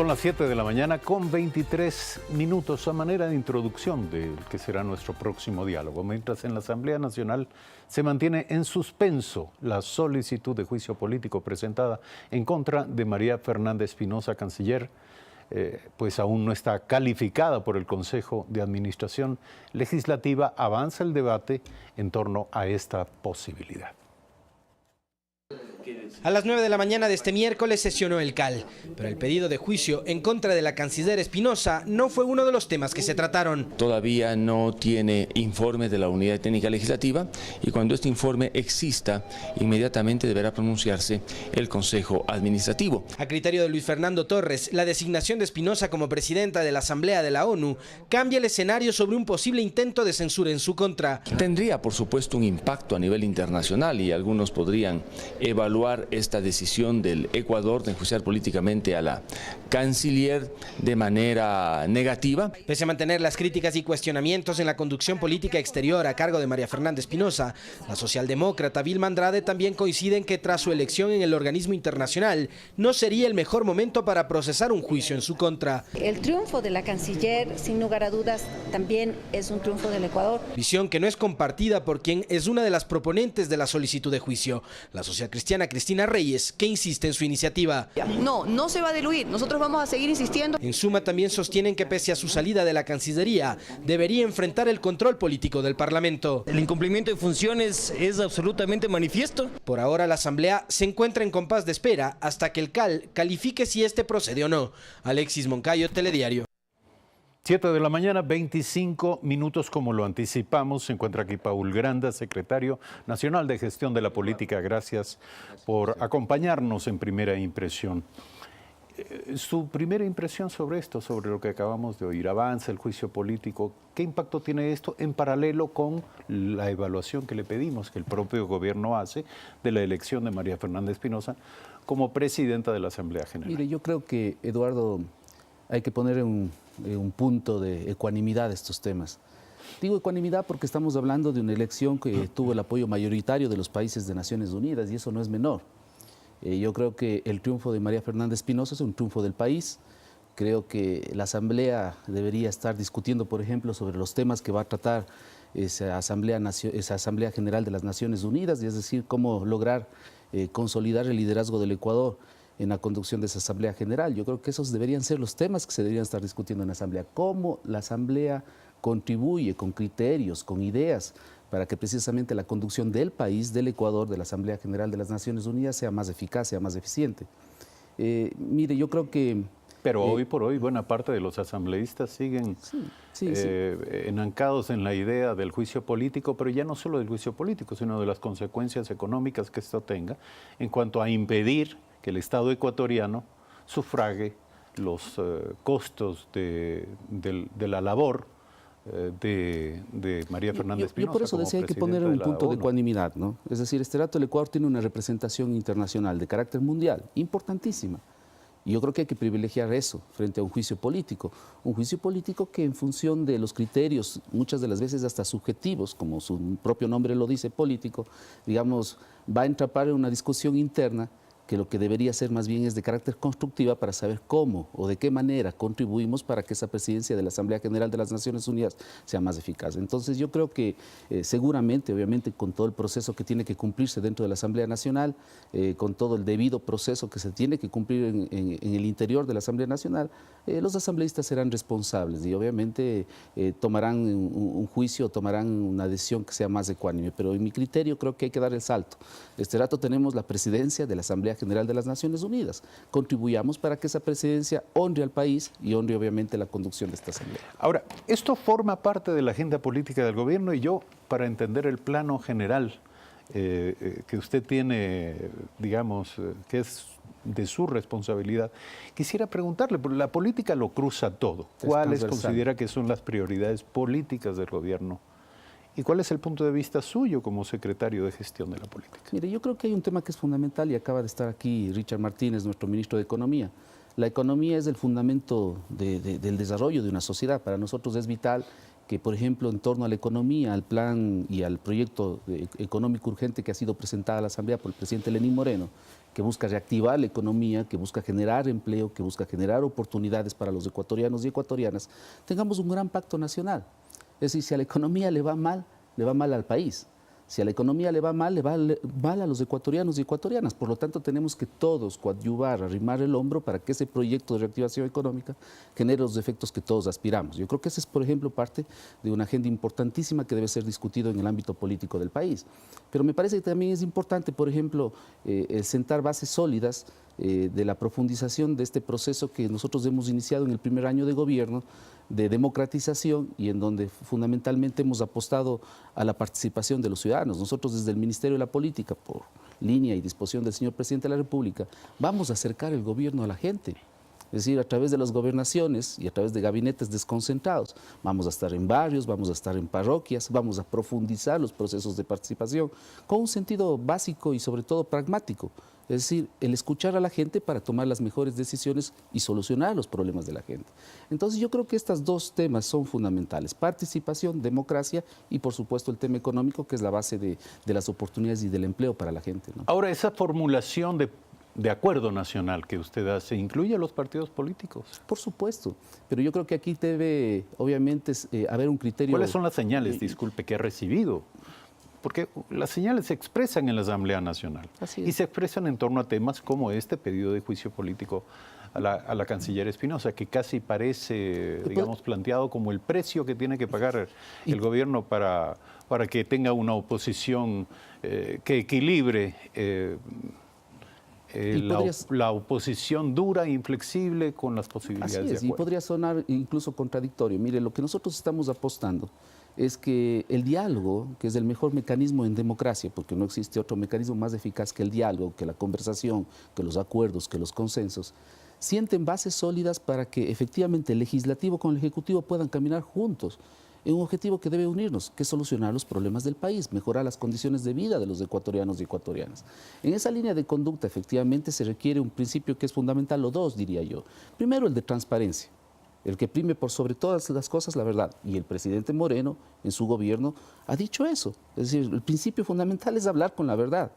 Son las 7 de la mañana con 23 minutos a manera de introducción del que será nuestro próximo diálogo. Mientras en la Asamblea Nacional se mantiene en suspenso la solicitud de juicio político presentada en contra de María Fernanda Espinosa, canciller, pues aún no está calificada por el Consejo de Administración Legislativa, avanza el debate en torno a esta posibilidad. A las 9 de la mañana de este miércoles sesionó el CAL, pero el pedido de juicio en contra de la canciller Espinosa no fue uno de los temas que se trataron. Todavía no tiene informe de la Unidad Técnica Legislativa y cuando este informe exista, inmediatamente deberá pronunciarse el Consejo Administrativo. A criterio de Luis Fernando Torres, la designación de Espinosa como presidenta de la Asamblea de la ONU cambia el escenario sobre un posible intento de censura en su contra. Tendría, por supuesto, un impacto a nivel internacional y algunos podrían evaluar esta decisión del Ecuador de enjuiciar políticamente a la canciller de manera negativa. Pese a mantener las críticas y cuestionamientos en la conducción política exterior a cargo de María Fernanda Espinosa, la socialdemócrata Vilma Andrade también coincide en que tras su elección en el organismo internacional no sería el mejor momento para procesar un juicio en su contra. El triunfo de la canciller, sin lugar a dudas, también es un triunfo del Ecuador. Visión que no es compartida por quien es una de las proponentes de la solicitud de juicio, la socialcristiana Cristina Reyes, que insiste en su iniciativa. No se va a diluir, nosotros vamos a seguir insistiendo. En suma, también sostienen que pese a su salida de la Cancillería, debería enfrentar el control político del Parlamento. El incumplimiento de funciones es absolutamente manifiesto. Por ahora la Asamblea se encuentra en compás de espera hasta que el CAL califique si este procede o no. Alexis Moncayo, Telediario. 7 de la mañana, 25 minutos, como lo anticipamos. Se encuentra aquí Paul Granda, secretario nacional de Gestión de la Política. Gracias por acompañarnos en Primera Impresión. Su primera impresión sobre esto, sobre lo que acabamos de oír, avanza el juicio político. ¿Qué impacto tiene esto en paralelo con la evaluación que le pedimos, que el propio gobierno hace, de la elección de María Fernanda Espinosa como presidenta de la Asamblea General? Mire, yo creo que, Eduardo, hay que poner un punto de ecuanimidad a estos temas. Digo ecuanimidad porque estamos hablando de una elección que tuvo el apoyo mayoritario de los países de Naciones Unidas y eso no es menor. Yo creo que el triunfo de María Fernanda Espinosa es un triunfo del país. Creo que la Asamblea debería estar discutiendo, por ejemplo, sobre los temas que va a tratar esa Asamblea General de las Naciones Unidas, y es decir, cómo lograr consolidar el liderazgo del Ecuador en la conducción de esa Asamblea General. Yo creo que esos deberían ser los temas que se deberían estar discutiendo en la Asamblea. Cómo la Asamblea contribuye con criterios, con ideas, para que precisamente la conducción del país, del Ecuador, de la Asamblea General de las Naciones Unidas sea más eficaz, sea más eficiente. Mire, yo creo que... Pero hoy por hoy buena parte de los asambleístas siguen enancados en la idea del juicio político, pero ya no solo del juicio político, sino de las consecuencias económicas que esto tenga en cuanto a impedir que el Estado ecuatoriano sufrague los costos de la labor de María Fernanda Espinosa. Yo por eso decía, hay que poner un punto de ecuanimidad, ¿no? Es decir, este dato del Ecuador tiene una representación internacional de carácter mundial, importantísima. Y yo creo que hay que privilegiar eso frente a un juicio político que en función de los criterios, muchas de las veces hasta subjetivos, como su propio nombre lo dice, político, digamos, va a entrapar en una discusión interna que lo que debería ser más bien es de carácter constructiva para saber cómo o de qué manera contribuimos para que esa presidencia de la Asamblea General de las Naciones Unidas sea más eficaz. Entonces yo creo que seguramente, obviamente con todo el proceso que tiene que cumplirse dentro de la Asamblea Nacional, con todo el debido proceso que se tiene que cumplir en el interior de la Asamblea Nacional, los asambleístas serán responsables y obviamente tomarán un juicio, tomarán una decisión que sea más ecuánime, pero en mi criterio creo que hay que dar el salto. Este rato tenemos la presidencia de la Asamblea General de las Naciones Unidas. Contribuyamos para que esa presidencia honre al país y honre obviamente la conducción de esta Asamblea. Ahora, esto forma parte de la agenda política del gobierno y yo, para entender el plano general que usted tiene, digamos, que es de su responsabilidad, quisiera preguntarle, porque la política lo cruza todo. ¿Cuáles considera que son las prioridades políticas del gobierno? ¿Y cuál es el punto de vista suyo como secretario de Gestión de la Política? Mire, yo creo que hay un tema que es fundamental y acaba de estar aquí Richard Martínez, nuestro ministro de Economía. La economía es el fundamento del desarrollo de una sociedad. Para nosotros es vital que, por ejemplo, en torno a la economía, al plan y al proyecto económico urgente que ha sido presentado a la Asamblea por el presidente Lenín Moreno, que busca reactivar la economía, que busca generar empleo, que busca generar oportunidades para los ecuatorianos y ecuatorianas, tengamos un gran pacto nacional. Es decir, si a la economía le va mal al país. Si a la economía le va mal a los ecuatorianos y ecuatorianas. Por lo tanto, tenemos que todos coadyuvar, arrimar el hombro para que ese proyecto de reactivación económica genere los efectos que todos aspiramos. Yo creo que esa es, por ejemplo, parte de una agenda importantísima que debe ser discutido en el ámbito político del país. Pero me parece que también es importante, por ejemplo, sentar bases sólidas de la profundización de este proceso que nosotros hemos iniciado en el primer año de gobierno, de democratización, y en donde fundamentalmente hemos apostado a la participación de los ciudadanos. Nosotros desde el Ministerio de la Política, por línea y disposición del señor Presidente de la República, vamos a acercar el gobierno a la gente. Es decir, a través de las gobernaciones y a través de gabinetes desconcentrados. Vamos a estar en barrios, vamos a estar en parroquias, vamos a profundizar los procesos de participación con un sentido básico y sobre todo pragmático. Es decir, el escuchar a la gente para tomar las mejores decisiones y solucionar los problemas de la gente. Entonces yo creo que estos dos temas son fundamentales: participación, democracia y por supuesto el tema económico, que es la base de las oportunidades y del empleo para la gente, ¿no? Ahora, esa formulación de acuerdo nacional que usted hace, ¿incluye a los partidos políticos? Por supuesto, pero yo creo que aquí debe obviamente haber un criterio... ¿Cuáles son las señales, disculpe, que ha recibido? Porque las señales se expresan en la Asamblea Nacional y se expresan en torno a temas como este pedido de juicio político a la canciller Espinosa, que casi parece, digamos, planteado como el precio que tiene que pagar el gobierno para que tenga una oposición que equilibre la oposición dura e inflexible con las posibilidades de acuerdo. Y podría sonar incluso contradictorio. Mire, lo que nosotros estamos apostando es que el diálogo, que es el mejor mecanismo en democracia, porque no existe otro mecanismo más eficaz que el diálogo, que la conversación, que los acuerdos, que los consensos, sienten bases sólidas para que efectivamente el legislativo con el ejecutivo puedan caminar juntos en un objetivo que debe unirnos, que es solucionar los problemas del país, mejorar las condiciones de vida de los ecuatorianos y ecuatorianas. En esa línea de conducta efectivamente se requiere un principio que es fundamental, o dos diría yo. Primero, el de transparencia, el que prime por sobre todas las cosas la verdad. Y el presidente Moreno, en su gobierno, ha dicho eso. Es decir, el principio fundamental es hablar con la verdad,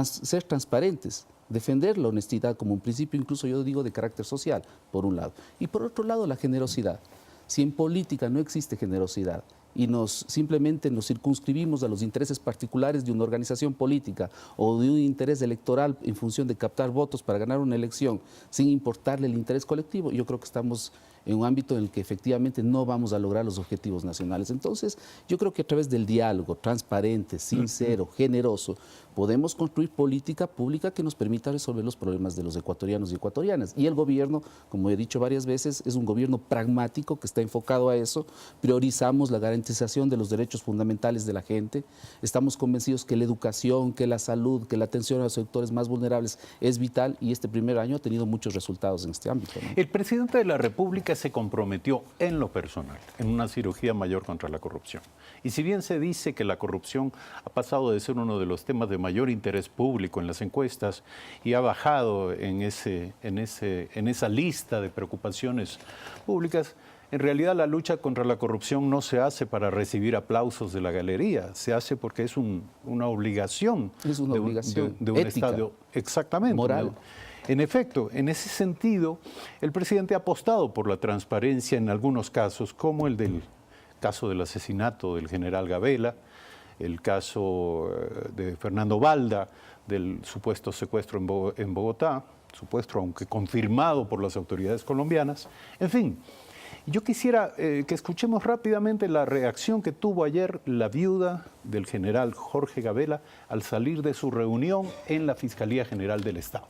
ser transparentes, defender la honestidad como un principio, incluso yo digo, de carácter social, por un lado. Y por otro lado, la generosidad. Si en política no existe generosidad y simplemente nos circunscribimos a los intereses particulares de una organización política o de un interés electoral en función de captar votos para ganar una elección sin importarle el interés colectivo, yo creo que estamos en un ámbito en el que efectivamente no vamos a lograr los objetivos nacionales. Entonces, yo creo que a través del diálogo transparente, sincero, generoso, podemos construir política pública que nos permita resolver los problemas de los ecuatorianos y ecuatorianas. Y el gobierno, como he dicho varias veces, es un gobierno pragmático que está enfocado a eso. Priorizamos la garantización de los derechos fundamentales de la gente. Estamos convencidos que la educación, que la salud, que la atención a los sectores más vulnerables es vital, y este primer año ha tenido muchos resultados en este ámbito, ¿no? El presidente de la República se comprometió en lo personal en una cirugía mayor contra la corrupción. Y si bien se dice que la corrupción ha pasado de ser uno de los temas de mayor interés público en las encuestas y ha bajado en esa lista de preocupaciones públicas, en realidad la lucha contra la corrupción no se hace para recibir aplausos de la galería, se hace porque es una obligación. Es una obligación de un ética, Estado, exactamente, moral. En efecto, en ese sentido, el presidente ha apostado por la transparencia en algunos casos, como el del caso del asesinato del general Gabela, el caso de Fernando Balda, del supuesto secuestro en Bogotá, supuesto aunque confirmado por las autoridades colombianas. En fin, yo quisiera que escuchemos rápidamente la reacción que tuvo ayer la viuda del general Jorge Gabela al salir de su reunión en la Fiscalía General del Estado.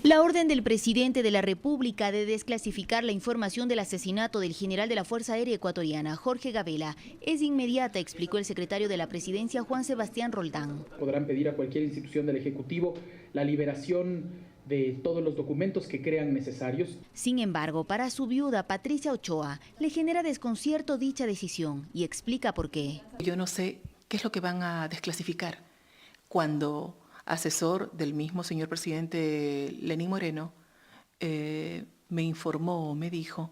La orden del presidente de la República de desclasificar la información del asesinato del general de la Fuerza Aérea Ecuatoriana, Jorge Gabela, es inmediata, explicó el secretario de la Presidencia, Juan Sebastián Roldán. Podrán pedir a cualquier institución del Ejecutivo la liberación de todos los documentos que crean necesarios. Sin embargo, para su viuda, Patricia Ochoa, le genera desconcierto dicha decisión y explica por qué. Yo no sé qué es lo que van a desclasificar cuando asesor del mismo señor presidente Lenín Moreno me informó, me dijo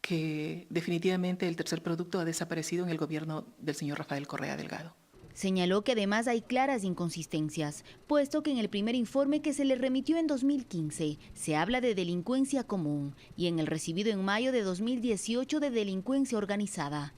que definitivamente el tercer producto ha desaparecido en el gobierno del señor Rafael Correa Delgado. Señaló que además hay claras inconsistencias, puesto que en el primer informe que se le remitió en 2015 se habla de delincuencia común y en el recibido en mayo de 2018 de delincuencia organizada.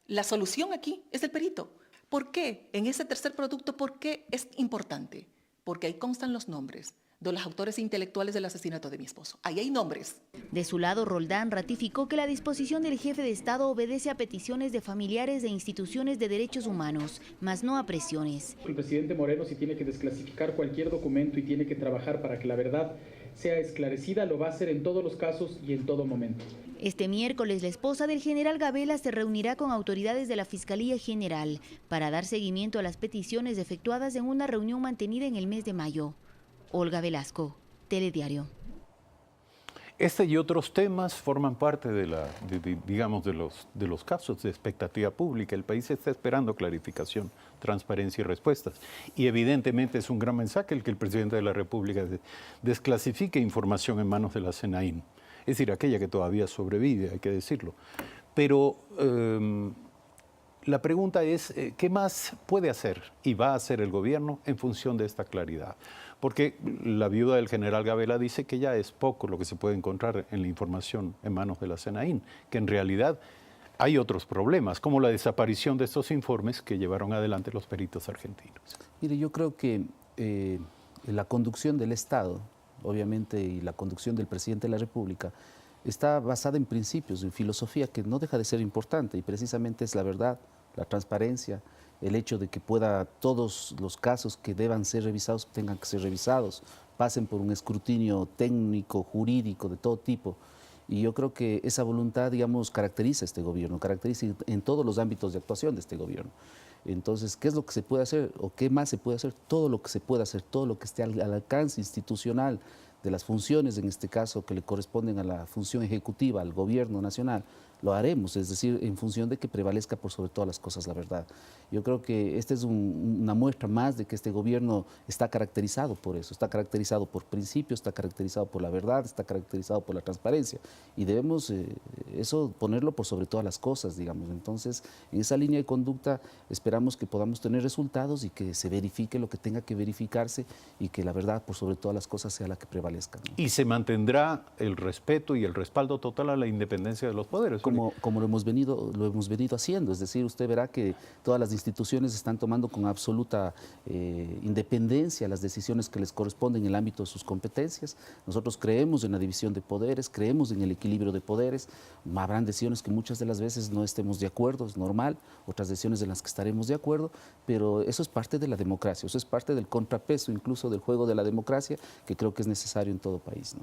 La solución aquí es el perito. ¿Por qué? En ese tercer producto, ¿por qué es importante? Porque ahí constan los nombres de los autores intelectuales del asesinato de mi esposo. Ahí hay nombres. De su lado, Roldán ratificó que la disposición del jefe de Estado obedece a peticiones de familiares de instituciones de derechos humanos, mas no a presiones. El presidente Moreno, si tiene que desclasificar cualquier documento y tiene que trabajar para que la verdad sea esclarecida, lo va a hacer en todos los casos y en todo momento. Este miércoles, la esposa del general Gabela se reunirá con autoridades de la Fiscalía General para dar seguimiento a las peticiones efectuadas en una reunión mantenida en el mes de mayo. Olga Velasco, Telediario. Este y otros temas forman parte de los casos de expectativa pública. El país está esperando clarificación, transparencia y respuestas. Y evidentemente es un gran mensaje el que el presidente de la República desclasifique información en manos de la SENAIN. Es decir, aquella que todavía sobrevive, hay que decirlo. Pero la pregunta es, ¿qué más puede hacer y va a hacer el gobierno en función de esta claridad? Porque la viuda del general Gabela dice que ya es poco lo que se puede encontrar en la información en manos de la SENAIN, que en realidad hay otros problemas, como la desaparición de estos informes que llevaron adelante los peritos argentinos. Mire, yo creo que la conducción del Estado, obviamente, y la conducción del presidente de la República, está basada en principios, en filosofía que no deja de ser importante, y precisamente es la verdad, la transparencia, el hecho de que todos los casos que deban ser revisados tengan que ser revisados, pasen por un escrutinio técnico, jurídico, de todo tipo. Y yo creo que esa voluntad, digamos, caracteriza a este gobierno, caracteriza en todos los ámbitos de actuación de este gobierno. Entonces, ¿qué es lo que se puede hacer o qué más se puede hacer? Todo lo que se puede hacer, todo lo que esté al alcance institucional de las funciones, en este caso, que le corresponden a la función ejecutiva, al gobierno nacional, lo haremos, es decir, en función de que prevalezca por sobre todas las cosas la verdad. Yo creo que esta es una muestra más de que este gobierno está caracterizado por eso, está caracterizado por principios, está caracterizado por la verdad, está caracterizado por la transparencia, y debemos eso ponerlo por sobre todas las cosas, digamos. Entonces, en esa línea de conducta esperamos que podamos tener resultados y que se verifique lo que tenga que verificarse y que la verdad por sobre todas las cosas sea la que prevalezca, ¿no? Y se mantendrá el respeto y el respaldo total a la independencia de los poderes. Como lo hemos venido haciendo, es decir, usted verá que todas las instituciones están tomando con absoluta independencia las decisiones que les corresponden en el ámbito de sus competencias. Nosotros creemos en la división de poderes, creemos en el equilibrio de poderes. Habrán decisiones que muchas de las veces no estemos de acuerdo, es normal, otras decisiones en las que estaremos de acuerdo, pero eso es parte de la democracia, eso es parte del contrapeso incluso del juego de la democracia, que creo que es necesario en todo país, ¿no?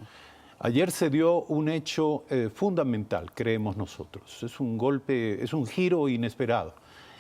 Ayer se dio un hecho fundamental, creemos nosotros. Es un golpe, es un giro inesperado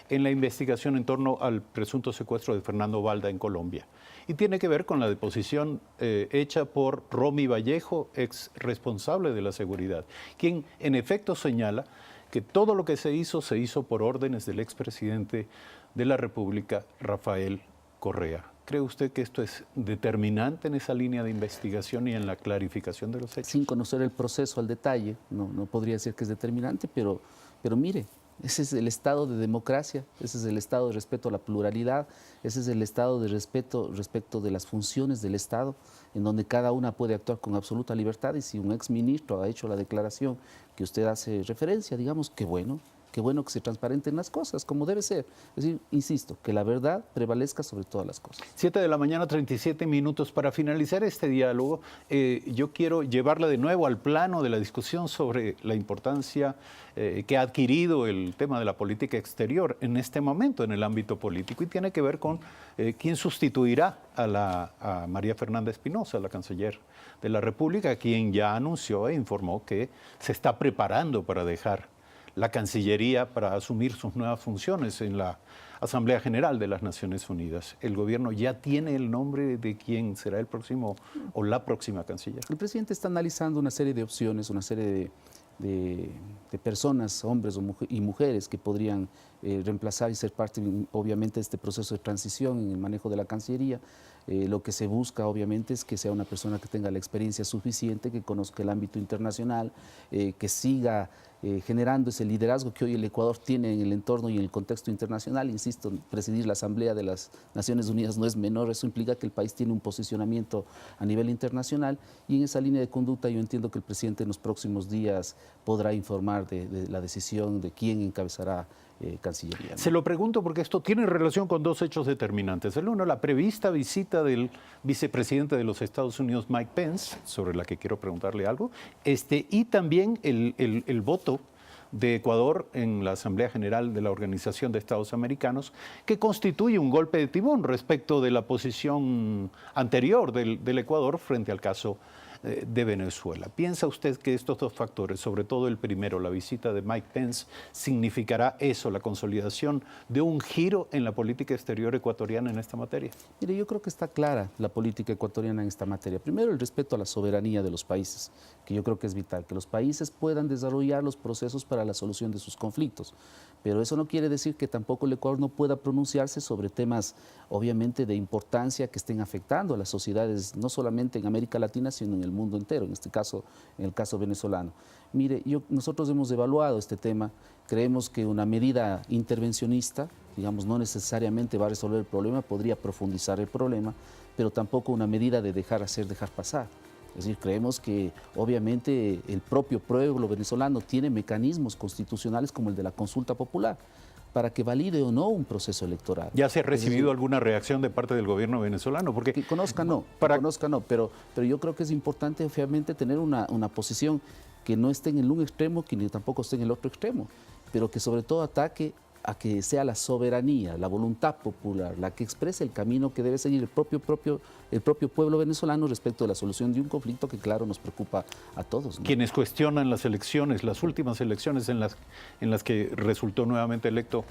en la investigación en torno al presunto secuestro de Fernando Balda en Colombia. Y tiene que ver con la deposición hecha por Romy Vallejo, ex responsable de la seguridad, quien en efecto señala que todo lo que se hizo por órdenes del expresidente de la República, Rafael Correa. ¿Cree usted que esto es determinante en esa línea de investigación y en la clarificación de los hechos? Sin conocer el proceso al detalle, no podría decir que es determinante, pero mire, ese es el estado de democracia, ese es el estado de respeto a la pluralidad, ese es el estado de respeto respecto de las funciones del Estado, en donde cada una puede actuar con absoluta libertad, y si un exministro ha hecho la declaración que usted hace referencia, digamos, qué bueno que se transparenten las cosas, como debe ser. Es decir, insisto, que la verdad prevalezca sobre todas las cosas. 7 de la mañana, 37 minutos. Para finalizar este diálogo, yo quiero llevarla de nuevo al plano de la discusión sobre la importancia que ha adquirido el tema de la política exterior en este momento en el ámbito político, y tiene que ver con quién sustituirá a María Fernanda Espinosa, la canciller de la República, quien ya anunció e informó que se está preparando para dejar la Cancillería para asumir sus nuevas funciones en la Asamblea General de las Naciones Unidas. ¿El gobierno ya tiene el nombre de quién será el próximo o la próxima canciller? El presidente está analizando una serie de opciones, una serie de personas, hombres y mujeres que podrían reemplazar y ser parte, obviamente, de este proceso de transición en el manejo de la Cancillería. Lo que se busca, obviamente, es que sea una persona que tenga la experiencia suficiente, que conozca el ámbito internacional, que siga generando ese liderazgo que hoy el Ecuador tiene en el entorno y en el contexto internacional. Insisto, presidir la Asamblea de las Naciones Unidas no es menor, eso implica que el país tiene un posicionamiento a nivel internacional, y en esa línea de conducta yo entiendo que el presidente en los próximos días podrá informar de la decisión de quién encabezará Cancillería, ¿no? Se lo pregunto porque esto tiene relación con dos hechos determinantes. El uno, la prevista visita del vicepresidente de los Estados Unidos, Mike Pence, sobre la que quiero preguntarle algo, y también el voto de Ecuador en la Asamblea General de la Organización de Estados Americanos, que constituye un golpe de timón respecto de la posición anterior del Ecuador frente al caso de Venezuela. ¿Piensa usted que estos dos factores, sobre todo el primero, la visita de Mike Pence, significará eso, la consolidación de un giro en la política exterior ecuatoriana en esta materia? Mire, yo creo que está clara la política ecuatoriana en esta materia. Primero, el respeto a la soberanía de los países, que yo creo que es vital, que los países puedan desarrollar los procesos para la solución de sus conflictos. Pero eso no quiere decir que tampoco el Ecuador no pueda pronunciarse sobre temas, obviamente, de importancia que estén afectando a las sociedades, no solamente en América Latina, sino en el mundo entero, en este caso, en el caso venezolano. Mire, nosotros hemos evaluado este tema, creemos que una medida intervencionista, digamos, no necesariamente va a resolver el problema, podría profundizar el problema, pero tampoco una medida de dejar hacer, dejar pasar. Es decir, creemos que obviamente el propio pueblo venezolano tiene mecanismos constitucionales como el de la consulta popular para que valide o no un proceso electoral. ¿Ya se ha recibido alguna reacción de parte del gobierno venezolano? Porque que conozca no, pero yo creo que es importante obviamente tener una posición que no esté en un extremo, que ni tampoco esté en el otro extremo, pero que sobre todo ataque a que sea la soberanía, la voluntad popular, la que exprese el camino que debe seguir el propio pueblo venezolano respecto de la solución de un conflicto que, claro, nos preocupa a todos, ¿no? Quienes cuestionan las elecciones, las últimas elecciones en las que resultó nuevamente electo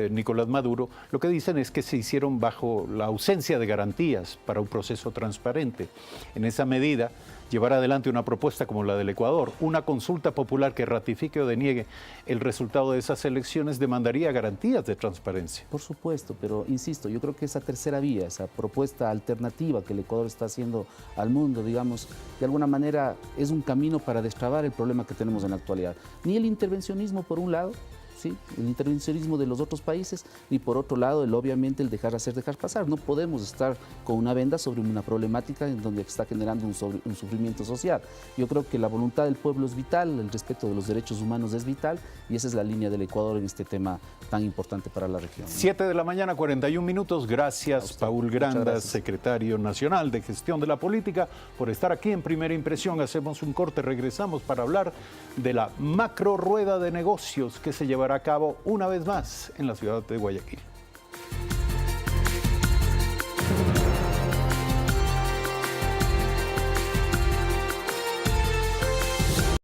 Nicolás Maduro, lo que dicen es que se hicieron bajo la ausencia de garantías para un proceso transparente. En esa medida, llevar adelante una propuesta como la del Ecuador, una consulta popular que ratifique o deniegue el resultado de esas elecciones, demandaría garantías de transparencia. Por supuesto, pero insisto, yo creo que esa tercera vía, esa propuesta alternativa que el Ecuador está haciendo al mundo, digamos, de alguna manera es un camino para destrabar el problema que tenemos en la actualidad. Ni el intervencionismo por un lado, ¿sí?, el intervencionismo de los otros países, y por otro lado, obviamente el dejar hacer, dejar pasar. No podemos estar con una venda sobre una problemática en donde está generando un sufrimiento social. Yo creo que la voluntad del pueblo es vital, el respeto de los derechos humanos es vital, y esa es la línea del Ecuador en este tema tan importante para la región. 7 de la mañana, 41 minutos. Gracias, Paul Grandas, secretario nacional de Gestión de la Política, por estar aquí en Primera Impresión. Hacemos un corte, regresamos para hablar de la macro rueda de negocios que se llevará a cabo una vez más en la ciudad de Guayaquil.